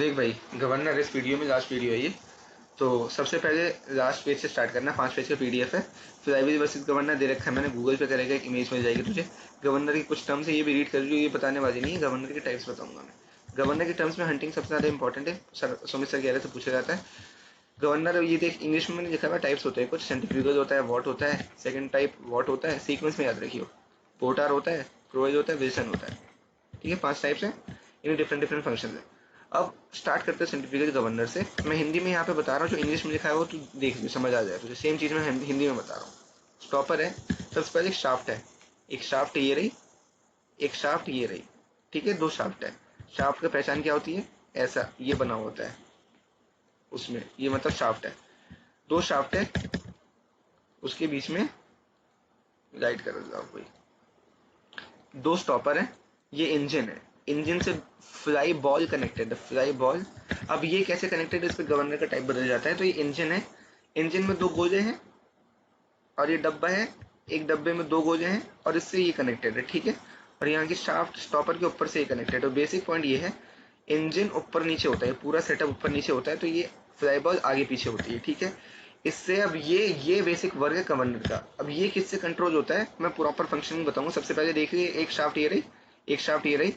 देख भाई, गवर्नर इस वीडियो में लास्ट वीडियो है ये। तो सबसे पहले लास्ट पेज से स्टार्ट करना है। 5 पेज का पीडीएफ है। फिर आईबीसी वर्सेस गवर्नर दे रखा है मैंने, गूगल पे करेगा, एक इमेज मिल जाएगी तुझे। गवर्नर की कुछ टर्म्स है, ये भी रीड कर जो ये बताने वाली नहीं है, गवर्नर के टाइप्स बताऊंगा मैं। गवर्नर के टर्म्स में हंटिंग सबसे ज़्यादा इंपॉर्टेंट है, सर सुमित सर कह रहे थे पूछा जाता है। गवर्नर ये देख, इंग्लिश में मैंने लिखा हुआ टाइप्स होते हैं कुछ। सेंट्रीफ्यूगल होता है, वॉट होता है, सेकंड टाइप वॉट होता है, सीक्वेंस में याद रखियो। पोर्टार होता है, क्रोएज होता है, विल्सन होता है। ठीक है, 5 टाइप्स हैं, इनमें डिफरेंट डिफरेंट फंक्शन है। अब स्टार्ट करते हैं सेंट्रीफ्यूगल गवर्नर से। मैं हिंदी में यहाँ पे बता रहा हूँ, जो इंग्लिश में लिखा है वो तू देख ले, समझ आ जाए तुझे। सेम चीज़ मैं हिंदी में बता रहा हूँ। स्टॉपर है, सबसे पहले एक शाफ्ट है। एक शाफ्ट ये रही, एक शाफ्ट ये रही। ठीक है, 2 शाफ्ट है। शाफ्ट का पहचान क्या होती है? ऐसा ये बना होता है उसमें, ये मतलब शाफ्ट है। 2 शाफ्ट है, उसके बीच में लाइट कर दो कोई। 2 स्टॉपर है, ये इंजन है। इंजन से फ्लाई बॉल कनेक्टेड है, फ्लाई बॉल। अब ये कैसे कनेक्टेड है, इस पर गवर्नर का टाइप बदल जाता है। तो ये इंजन है, इंजन में 2 गोले हैं और ये डब्बा है, एक डब्बे में 2 गोले हैं और इससे ये कनेक्टेड है। ठीक है, और यहाँ की शाफ्ट स्टॉपर के ऊपर से ये कनेक्टेड है। तो बेसिक पॉइंट ये है, इंजन ऊपर नीचे होता है, पूरा सेटअप ऊपर नीचे होता है, तो ये फ्लाई बॉल आगे पीछे होती है। ठीक है, इससे अब ये बेसिक वर्क है गवर्नर का। अब ये किससे कंट्रोल होता है, मैं प्रॉपर फंक्शन बताऊंगा। सबसे पहले देखिए, एक शाफ्ट ये रही, एक शाफ्ट ये रही,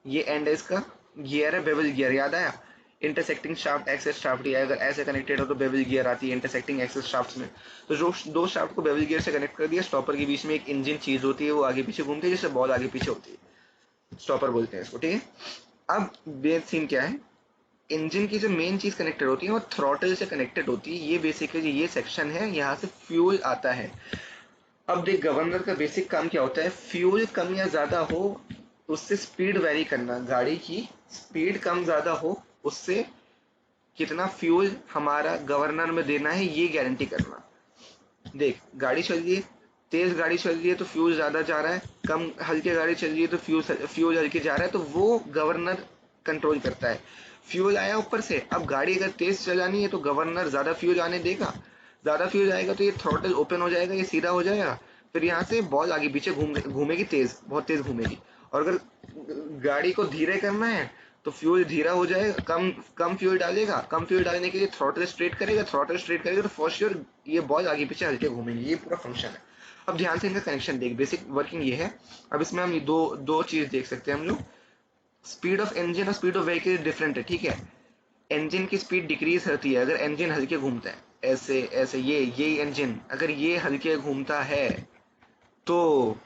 ये एंड है इसका, गियर है, बेवल गियर, याद आया? इंटरसेक्टिंग शाफ्ट एक्सेस शाफ्ट, ये अगर ऐसे कनेक्टेड हो तो बेवल गियर आती है इंटरसेक्टिंग एक्सेस शाफ्ट में। तो जो 2 शाफ्ट को बेवल गियर से कनेक्ट कर दिया, स्टॉपर के बीच में एक इंजन चीज होती है, वो आगे पीछे घूमती है, जिससे बॉल आगे पीछे होती है, स्टॉपर बोलते हैं इसको। ठीक है, अब बेस सीन क्या है, इंजन की जो मेन चीज कनेक्टेड होती है वो थ्रॉटल से कनेक्टेड होती है। ये बेसिकली ये सेक्शन है, यहाँ से फ्यूल आता है। अब देख, गवर्नर का बेसिक काम क्या होता है, फ्यूल कम या ज्यादा हो उससे स्पीड वेरी करना, गाड़ी की स्पीड कम ज्यादा हो उससे कितना फ्यूल हमारा गवर्नर में देना है ये गारंटी करना। देख, गाड़ी चल रही है, तेज गाड़ी चल रही है तो फ्यूल ज्यादा जा रहा है, कम हल्के गाड़ी चल रही है तो फ्यूल हल्के जा रहा है, तो वो गवर्नर कंट्रोल करता है। फ्यूल आया ऊपर से, अब गाड़ी अगर तेज चलानी है तो गवर्नर ज्यादा फ्यूल आने देगा। ज्यादा फ्यूल आएगा तो ये थ्रॉटल ओपन हो जाएगा, ये सीधा हो जाएगा। फिर यहाँ से बॉल आगे पीछे घूमेगी, तेज, बहुत तेज घूमेगी। और अगर गाड़ी को धीरे करना है तो फ्यूल धीरा हो जाएगा, कम कम फ्यूल डालेगा। कम फ्यूल डालने के लिए थ्रॉटल स्ट्रेट करेगा, थ्रॉटल स्ट्रेट करेगा तो फॉर श्योर ये बॉल आगे पीछे हल्के घूमेंगे। ये पूरा फंक्शन है। अब ध्यान से इनका कनेक्शन देख, बेसिक वर्किंग ये है। अब इसमें हम दो दो चीज देख सकते हैं हम लोग। स्पीड ऑफ इंजन और स्पीड ऑफ व्हीकल डिफरेंट है। ठीक है, इंजन की स्पीड डिक्रीज होती है अगर इंजन हल्के घूमता है, ऐसे ऐसे, ये इंजन अगर ये हल्के घूमता है तो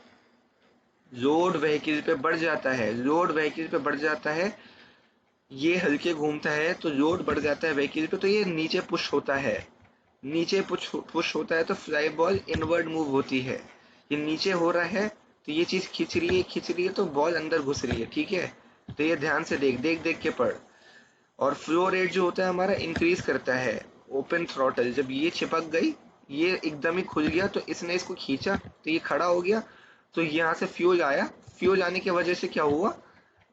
लोड व्हीकल पे बढ़ जाता है, लोड व्हीकल पे बढ़ जाता है। ये हल्के घूमता है तो लोड बढ़ जाता है व्हीकल पे, तो ये नीचे पुश होता है। नीचे पुश होता है तो फ्लाई बॉल इनवर्ड मूव होती है। ये नीचे हो रहा है तो ये चीज खींच रही है तो बॉल अंदर घुस रही है। ठीक है, तो ये ध्यान से देख देख देख के पढ़। और फ्लो रेट जो होता है हमारा इंक्रीज करता है। ओपन थ्रॉटल, जब ये चिपक गई, ये एकदम ही खुल गया तो इसने इसको खींचा तो ये खड़ा हो गया, तो यहाँ से फ्यूल आया। फ्यूल आने की वजह से क्या हुआ,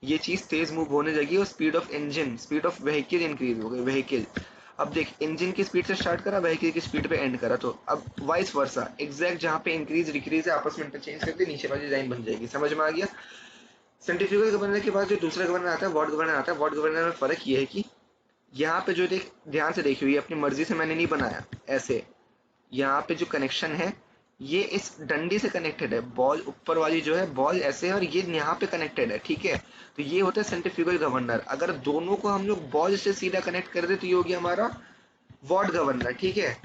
ये चीज तेज मूव होने लगी और speed of engine, speed of vehicle increase हो गई। व्हीकल, अब देख, इंजन की स्पीड से स्टार्ट करा, व्हीकल की स्पीड पे एंड करा, तो अब वाइस वर्सा एग्जैक्ट जहाँ पे इंक्रीज डिक्रीज है आपस में इंटरचेंज करके नीचे वाली लाइन बन जाएगी। समझ में आ गया? सेंट्रीफ्यूगल गवर्नर के बाद जो दूसरा गवर्नर आता है, वॉट गवर्नर आता है। वॉट गवर्नर में फर्क ये है कि यहाँ पे जो देख, ध्यान से देखियो, ये अपनी मर्जी से मैंने नहीं बनाया ऐसे। यहाँ पे जो कनेक्शन है ये इस डंडी से कनेक्टेड है, बॉल ऊपर वाली जो है बॉल ऐसे है और ये यहाँ पे कनेक्टेड है। ठीक है, तो ये होता है सेंट्रीफ्यूगल गवर्नर। अगर दोनों को हम लोग बॉल से सीधा कनेक्ट कर दे तो ये हो गया हमारा वॉट गवर्नर। ठीक है,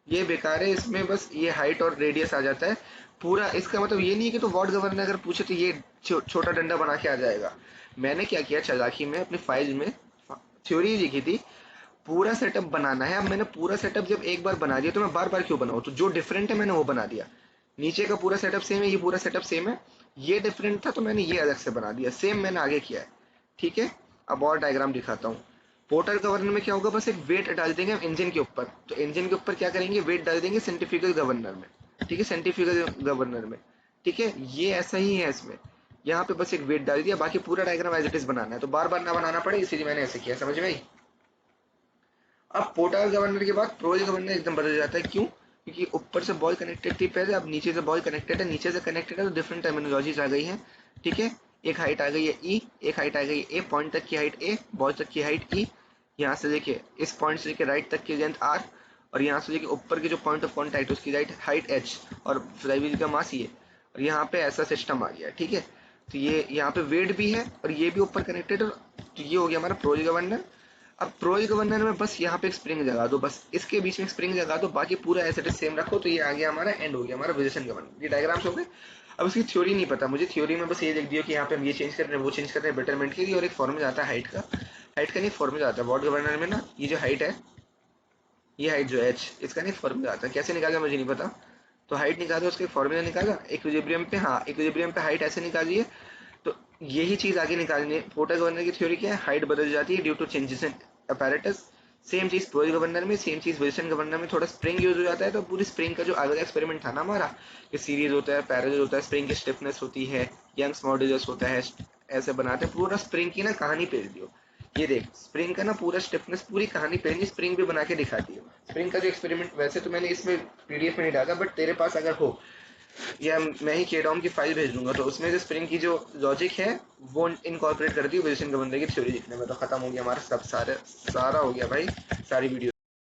ये बेकार है, इसमें बस ये हाइट और रेडियस आ जाता है पूरा। इसका मतलब ये नहीं है कि तो वॉट गवर्नर अगर पूछे तो ये छोटा डंडा बना के आ जाएगा। मैंने क्या किया, चालाकी में अपनी फाइल में थ्योरी लिखी थी, पूरा सेटअप बनाना है। अब मैंने पूरा सेटअप जब एक बार बना दिया तो मैं बार बार क्यों बनाऊं, तो जो डिफरेंट है मैंने वो बना दिया। नीचे का पूरा सेटअप सेम है, ये पूरा सेटअप सेम है, ये डिफरेंट था तो मैंने ये अलग से बना दिया, सेम मैंने आगे किया है। ठीक है, अब और डायग्राम दिखाता हूँ। पोर्टर गवर्नर में क्या होगा, बस एक वेट डाल देंगे हम इंजन के ऊपर, तो इंजन के ऊपर क्या करेंगे, वेट डाल देंगे सेंट्रीफ्यूगल गवर्नर में। ठीक है, सेंट्रीफ्यूगल गवर्नर में। ठीक है, ये ऐसा ही है इसमें, यहाँ पे बस एक वेट डाल दिया, बाकी पूरा डायग्राम एज इट इज बनाना है, तो बार बार ना बनाना पड़े इसीलिए मैंने ऐसे किया। समझ में आई? अब पोर्टर गवर्नर के बाद प्रोल गवर्नर एकदम बदल जाता है। क्यों? क्योंकि ऊपर से बॉल कनेक्टेड थी पहले, अब नीचे से बॉल कनेक्टेड है, नीचे से कनेक्टेड है तो डिफरेंट टर्मिनोलॉजीज आ गई हैं। ठीक है, एक हाइट आ गई है ई, एक हाइट आ गई है ए, पॉइंट तक की हाइट ए, बॉल तक की हाइट ई, यहाँ से देखिए इस पॉइंट से लेके राइट तक की लेंथ आर, और यहाँ से लेके ऊपर की जो पॉइंट ऑफ कॉन्टैक्ट उसकी हाइट एच, और फ्लाईव्हील का मास ये, और यहाँ पे ऐसा सिस्टम आ गया, ठीक है। तो ये यहाँ पे वेट भी है और ये भी ऊपर कनेक्टेड, तो ये हो गया हमारा प्रोज गवर्नर। अब प्रोज गवर्नर में बस यहाँ पे एक स्प्रिंग लगा दो, बस इसके बीच में स्प्रिंग लगा दो, बाकी पूरा एज इट इज सेम रखो, तो ये आ गया हमारा एंड हो गया हमारा पोजीशन गवर्नर। ये डायग्राम्स हो गए। अब इसकी थ्योरी नहीं पता मुझे, थ्योरी में बस ये लिख दिया कि यहाँ पे हम ये चेंज कर रहे हैं वो चेंज कर रहे हैं बेटरमेंट के लिए, और एक फॉर्मूला आता है हाइट का, हाइट का नहीं फॉर्मूला आता है वॉट गवर्नर में ना, ये जो हाइट है, ये हाइट जो एच, इसका नहीं फॉर्मूला आता है, कैसे निकाला मुझे नहीं पता। तो हाइट निकालो, उसके फॉर्मूला निकाला इक्विलिब्रियम पे, हाँ इक्विलिब्रियम पे हाइट ऐसे निकाली है। तो यही चीज आगे निकालनी है। पोर्टर गवर्नर की थ्योरी क्या है, हाइट बदल जाती है due to changes in apparatus. Same चीज प्रोज गवर्नर में, सेम चीज विल्सन गवर्नर में, थोड़ा स्प्रिंग यूज हो जाता है। तो पूरी स्प्रिंग का जो अलग एक्सपेरिमेंट था ना हमारा, कि सीरीज होता है, पैरेलल होता है, स्प्रिंग की स्टिफनेस होती है, यंग्स मॉड्यूलस होता है, ऐसे बनाते हैं पूरा स्प्रिंग की ना कहानी पेज दियो। ये देख स्प्रिंग का ना पूरा स्टिफनेस पूरी कहानी पेज, स्प्रिंग भी बना के दिखा दी है। स्प्रिंग का जो एक्सपेरिमेंट वैसे तो मैंने इसमें पीडीएफ में नहीं डाला, बट तेरे पास अगर हो, या मैं ही केडॉम की फाइल भेज दूंगा, तो उसमें जो स्प्रिंग की जो लॉजिक है वो इनकॉर्पोरेट कर दी विल्सन गवर्नर की थ्योरी लिखने में। तो खत्म हो गया हमारा सब सारा हो गया भाई, सारी वीडियो।